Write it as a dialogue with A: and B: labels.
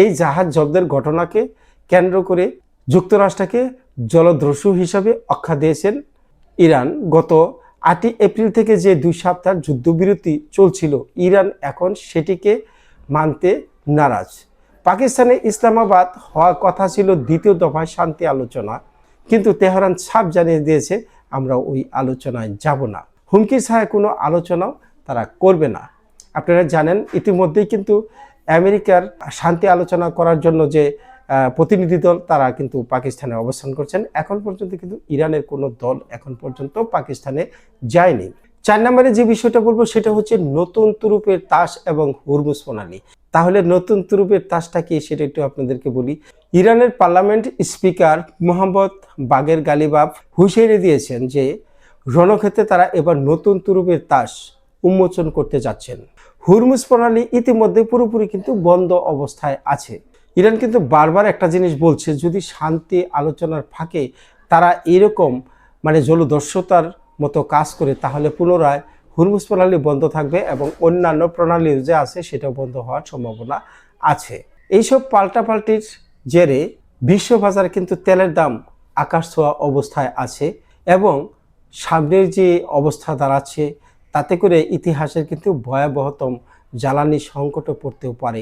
A: এই জাহাজ জব্দের ঘটনাকে কেন্দ্র করে যুক্তরাষ্ট্রকে জলদস্যু হিসাবে আখ্যা দিয়েছেন ইরান। গত 8 এপ্রিল থেকে যে 2 সপ্তাহ যুদ্ধবিরতি চলছিল, ইরান এখন সেটিকে মানতে নারাজ। পাকিস্তানে ইসলামাবাদ হওয়ার কথা ছিল দ্বিতীয় দফায় শান্তি আলোচনা, কিন্তু তেহরান ছাপ জানিয়ে দিয়েছে আমরা ওই আলোচনায় যাব না। হুমকির ছায়া কোনো আলোচনাও তারা করবে না। আপনারা জানেন ইতিমধ্যেই কিন্তু আমেরিকার শান্তি আলোচনা করার জন্য যে প্রতিনিধি দল তারা কিন্তু পাকিস্তানে অবস্থান করছেন। এখন পর্যন্ত কিন্তু ইরানের কোনো দল এখন পর্যন্ত পাকিস্তানে যায়নি। 4 নম্বরে যে বিষয়টা বলবো সেটা হচ্ছে নতুন তুরুপের তাস এবং হুরমুজ প্রণালী। তাহলে নতুন তুরুপের তাসটা কি সেটা একটু আপনাদেরকে বলি। ইরানের পার্লামেন্ট স্পিকার মোহাম্মদ বাগের গালিবাফ হুঁশিয়ারি দিয়েছেন যে রণক্ষেত্রে তারা এবার নতুন তুরুপের তাস উন্মোচন করতে যাচ্ছেন। হুরমুজ প্রণালী ইতিমধ্যে পুরোপুরি কিন্তু বন্ধ অবস্থায় আছে। ইরান কিন্তু বারবার একটা জিনিস বলছে, যদি শান্তি আলোচনার ফাঁকে তারা এরকম জলদস্যুতার মতো কাজ করে তাহলে পুনরায় হুরমুজ প্রণালী বন্ধ থাকবে এবং অন্যান্য প্রণালী যে আছে সেটাও বন্ধ হওয়ার সম্ভাবনা আছে। এইসব পাল্টাপাল্টির জেরে বিশ্ববাজারে কিন্তু তেলের দাম আকাশ ছোঁয়া অবস্থায় আছে এবং সামনের যে অবস্থা দাঁড়াচ্ছে তাতে করে ইতিহাসের কিন্তু ভয়াবহতম জ্বালানি সংকটে পড়তেও পারে।